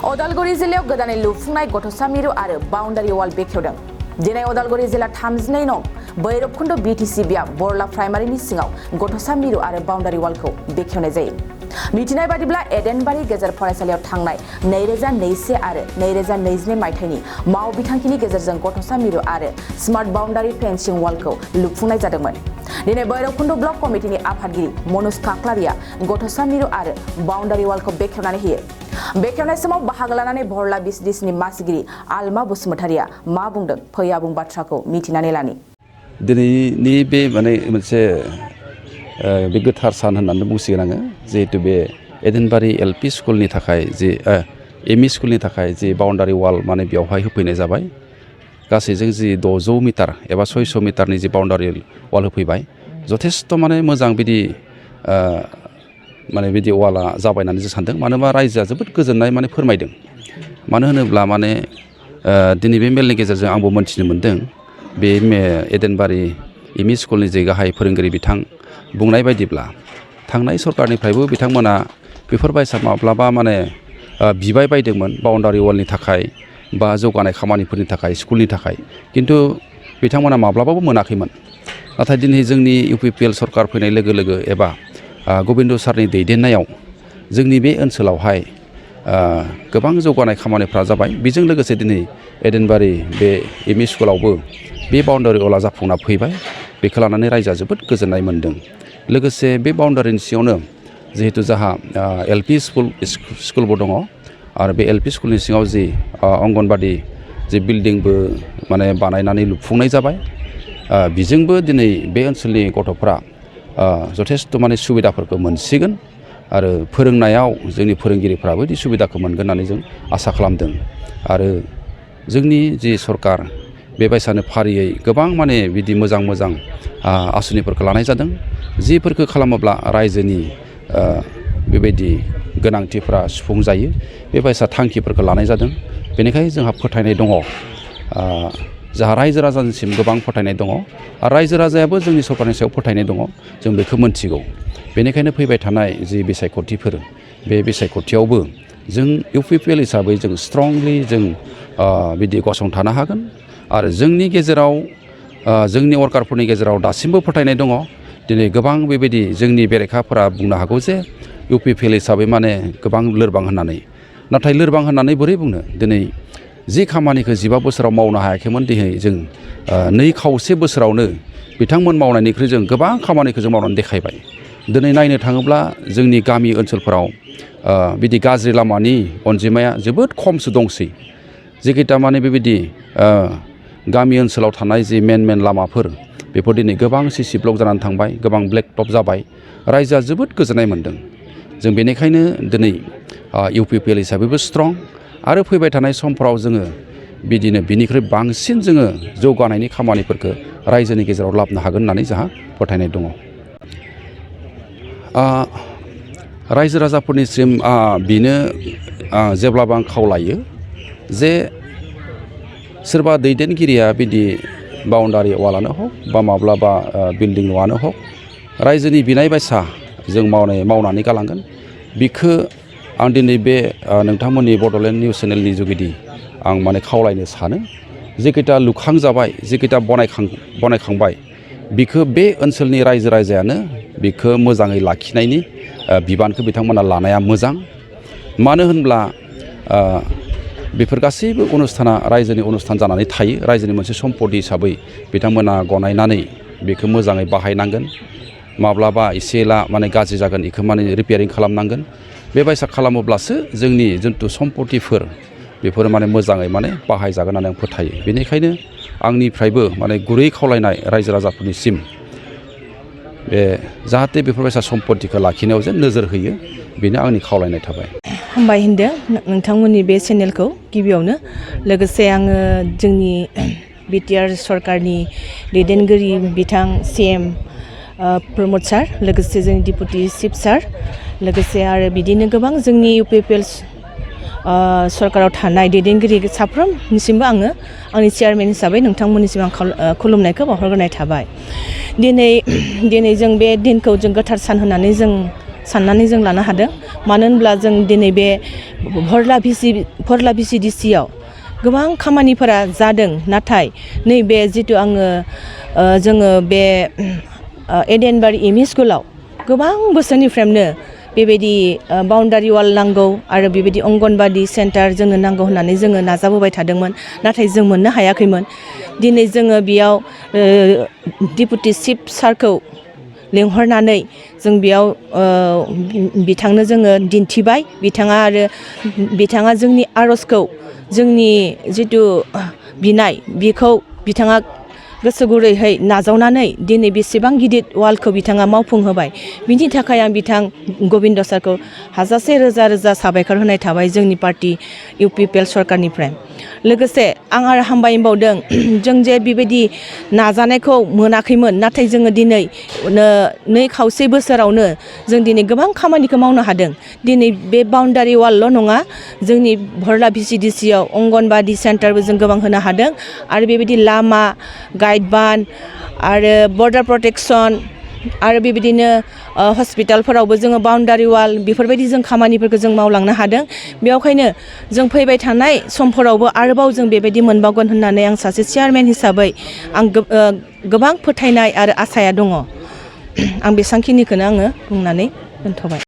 उदालगुरि जिल्लायाव गोदानै लुफुंनाय गथ'सा मिरु आरो बाउन्डारि वाल बेखेवदों। दिनै उदालगुरि जिल्ला 32 नं बैरबखुन्द बिटिसि बिया बरला प्राइमारिनि सिङाव गथ'सा मिरु आरो बाउन्डारि वालखौ बेखेवनाय जायो। मिथिनाय बादिब्ला एदेनबारि गेजेर फरायसालियाव थांनाय 2021 आरो 2022 मायथाइनि माव बिथांखिनि गेजेरजों गथ'सा मिरु आरो स्मार्ट बाउन्डारि फेन्सिं वालखौ लुफुंनाय जादोंमोन। दिनै बैरबखुन्द ब्लक कमिटिनि आफादगिरि मनोज काक्लारिया गथ'सा मिरु आरो बाउन्डारि वालखौ बेखेवनानै होयो। बेखेवनाय समाव बाहागो लानानै बरला बिसडिसिनि मासिगिरि आलमा बसुमतारिया मा बुंदों फै आबुं बाथ्राखौ मिथिनानै लानि। दिनैनि बे माने मोनसे बे गोथार सान होननानै बुंसिगोन आङो, जिहेतु बे एदेनबारि एलपि स्कुलनि थाखाय जे एमइ स्कुलनि थाखाय जे बाउन्डारि वाल माने बेवहाय होफैनाय जाबाय। गासैजों जि 600 मिटार एबा 600 मिटारनि जि बाउन्डारि वाल होफैबाय, जथेस्थ' माने मोजां बिदि माने बिदि वाला जाबाय होननानै जों सानदों। मानो होनबा रायजोआ जोबोद गोजोननाय माने फोरमायदों। मानो होनोब्ला माने दिनै बे मेलनि गेजेरजों आंबो मोनथिनो मोनदों, बे एदेनबारि एमइ स्कुलनि जे गाहाय फोरोंगिरि बिथां बुंनाय बायदिब्ला थांनाय सरकारनिफ्रायबो बिथांमोना बेफोरबायसा माब्लाबा माने बिबाय बायदोंमोन बाउन्डारि वालनि थाखाय बा जौगानाय खामानिफोरनि थाखाय स्कुलनि थाखाय, किन्तु बिथांमोना माब्लाबाबो मोनाखैमोन। नाथाय दिनै जोंनि इउपिपिएल सरकार फैनाय लोगो लोगो एबा गबिन्द सारनि दैदेननायाव जोंनि बे ओनसोलावहाय गोबां जौगानाय खामानिफ्रा जाबाय। बेजों लोगोसे दिनै एदेनबारि बे एमइ स्कुलावबो बे बाउन्डारि वाला जाफुंना फैबाय। बेखौ लानानै रायजोआ जोबोद गोजोननाय मोन्दों। लोगोसे बे बाउन्डारिनि सिङावनो जिहेतु जाहा एलपि स्कुलबो दङ आरो बे एलपि स्कुलनि सिङाव जि अंगनबादि जि बिल्डिंबो माने बानायनानै लुफुंनाय जाबाय। बेजोंबो दिनै बे ओनसोलनि गथ'फ्रा जथेस्थ' माने सुबिदाफोरखौ मोनसिगोन आरो फोरोंनायाव जोंनि फोरोंगिरिफ्राबो बे सुबिदाखौ मोनगोन होननानै जों आसा खालामदों। आरो जोंनि जि सरकार बेबायसानो फारियै गोबां माने बिदि मोजां मोजां आसनिफोरखौ लानाय जादों, जिफोरखौ खालामोब्ला रायजोनि बेबायदि गोनांथिफ्रा सुफुंजायो, बेबायसा थांखिफोरखौ लानाय जादों। बेनिखायनो जोंहा फोथायनाय दङ, जोंहा रायजो राजानिसिम गोबां फोथायनाय दङ आरो रायजो राजायाबो जोंनि सरकारनि सायाव फोथायनाय दङ, जों बेखौ मोनथिगौ। बेनिखायनो फैबाय थानाय जि बिसायख'थिफोर, बे बिसायख'थियावबो जों इउपिपिएल हिसाबै जों स्ट्रंलि जों बिदि गसंथानो हागोन। आरो जोंनि गेजेराव जोंनि वर्कारफोरनि गेजेराव दासिमबो फोथायनाय दङ। दिनै गोबां बेबायदि जोंनि बेरेखाफोरा बुंनो हागौ जे इउपिपिएल हिसाबै माने गोबां लोरबां होननानै। नाथाय लोरबां होननानै बोरै बुंनो? दिनै जि खामानिखौ 15 बोसोराव मावनो हायाखैमोन, दिनै जों 2.5 बोसोरावनो बिथांमोन मावनायनिख्रुइ जों गोबां खामानिखौ जों मावनानै देखायबाय। दिनै नायनो थाङोब्ला जोंनि गामि ओनसोलफोराव बिदि गाज्रि लामानि अनजिमाया जोबोद खमसो दंसै। जेखिथा माने बेबायदि गामि ओनसोलाव थानाय जि मेन लामाफोर, बेफोर दिनै गोबां सिसि ब्लक जानानै थांबाय, गोबां ब्लेक टप जाबाय। रायजोआ जोबोद गोजोननाय मोन्दों। जों बेनिखायनो दिनै इउपिपिएल हिसाबैबो स्ट्रं आरो फैबाय थानाय समफ्राव जोङो बिदिनो बिनिख्रुइ बांसिन जोङो जौगानायनि खामानिफोरखौ रायजोनि गेजेराव लाबोनो हागोन होननानै जोंहा फोथायनाय दङ। रायजो राजाफोरनिसिम बेनो जेब्लाबो आं खावलायो जे सोरबा दैदेनगिरिया बिदि बाउन्डारि वालानो हक बा माब्लाबा बिल्डिं न'आनो हक, रायजोनि बिनाय बायसा जों मावनानै गालांगोन। बिखौ आं दिनै बे नोंथांमोननि बड'लेण्ड निउस चेनेलनि जुगिदि आं माने खावलायनो सानो। जेखिथा लुखांजाबाय, जेखिथा बनायखांबाय, बिखौ बे ओनसोलनि रायजो राजायानो बिखौ मोजाङै लाखिनायनि बिबानखौ बिथांमोना लानाया मोजां। मानो होनब्ला बेफोर गासैबो अनुस्थाना रायजोनि अनुस्थान जानानै थायो। रायजोनि मोनसे सम्पति हिसाबै बिथांमोना गनायनानै बेखौ मोजाङै बाहायनांगोन। माब्लाबा एसे एला माने गाज्रि जागोन, बेखौ माने रिपेयारिं खालामनांगोन। बेबायसा खालामोब्लासो जोंनि जिथु सम्पतिफोर बेफोरो माने मोजाङै माने बाहायजागोन होननानै आं फोथायो। बेनिखायनो आंनिफ्रायबो माने गुरै खावलायनाय रायजो राजाफोरनिसिम बे जाहाथे बेफोरबायसा सम्पतिखौ लाखिनायाव जे नोजोर होयो, बेनो आंनि खावलायनाय थाबाय। हामबाय होनदों नोंथांमोननि बे चेनेलखौ गिबियावनो। लोगोसे आङो जोंनि बिटिआर सरकारनि दैदेनगिरि बिथां CM प्रमद सार, लोगोसे जोंनि डिपुटि चिफ सार, लोगोसे आरो बिदिनो गोबां जोंनि इउपिपिएल सरकाराव थानाय दैदेनगिरि साफ्रोमनिसिमबो आङो आंनि चेयारमेन हिसाबै नोंथांमोननिसिम आं खुलुमनायखौ बावहरग्रोनाय थाबाय। दिनै जों बे दिनखौ जों गोथार सान होननानै जों साननानै जों लानो हादों मानो होनब्ला जों दिनै बे भरला VCDCआव गोबां खामानिफोरा जादों नाथाय नैबे जितु जोङो बे एडेनबारि एमइ स्कुलाव गोबां बोसोरनिफ्रायनो बेबायदि बाउन्डारि वाल नांगौ आरो बेबायदि अंगनबादि सेन्टार जोंनो नांगौ होननानै जोङो नाजाबोबाय थादोंमोन नाथाय जों मोननो हायाखैमोन दिनै जोङो बेयाव डिपुटि चिफ सारखौ लेंहरनानै जों बेयाव बिथांनो जोङो दिन्थिबाय बिथाङा जोंनि आर'जखौ जोंनि जितु बिनाय बेखौ बिथाङा गोसो गुरैहै नाजावनानै दिनै बेसेबां गिदिर वालखौ बिथाङा मावफुंहोबाय बिनि थाखाय आं बिथां गबिन्द सारखौ हाजासे रोजा रोजा साबायखर होनाय थाबाय जोंनि पार्टी UPPL सरकारनिफ्राय लोगोसे आं आरो हामबायबावदों जों जे बेबायदि नाजानायखौ मोनाखैमोन नाथाय जोङो दिनै 2.5 बोसोरावनो जों दिनै गोबां खामानिखौ मावनो हादों दिनै बे बाउन्डारि वालल' नङा जोंनि भरला VCDCआव अंगनबादि सेन्टारबो जों गोबां होनो हादों आरो बेबायदि लामा गाइड बान आरो बर्डार प्रटेक्सन आरो बेबायदिनो हस्पिटालफोरावबो जोङो बाउन्डारि वाल बेफोरबायदि जों खामानिफोरखौ जों मावलांनो हादों बेयावखायनो जों फैबाय थानाय समफोरावबो आरोबाव जों बेबायदि मोनबावगोन होननानै आं सासे चेयारमेन हिसाबै आं गोबां फोथायनाय आरो आसाया दङ आं बेसांखिनिखौनो आङो बुंनानै दोनथ'बाय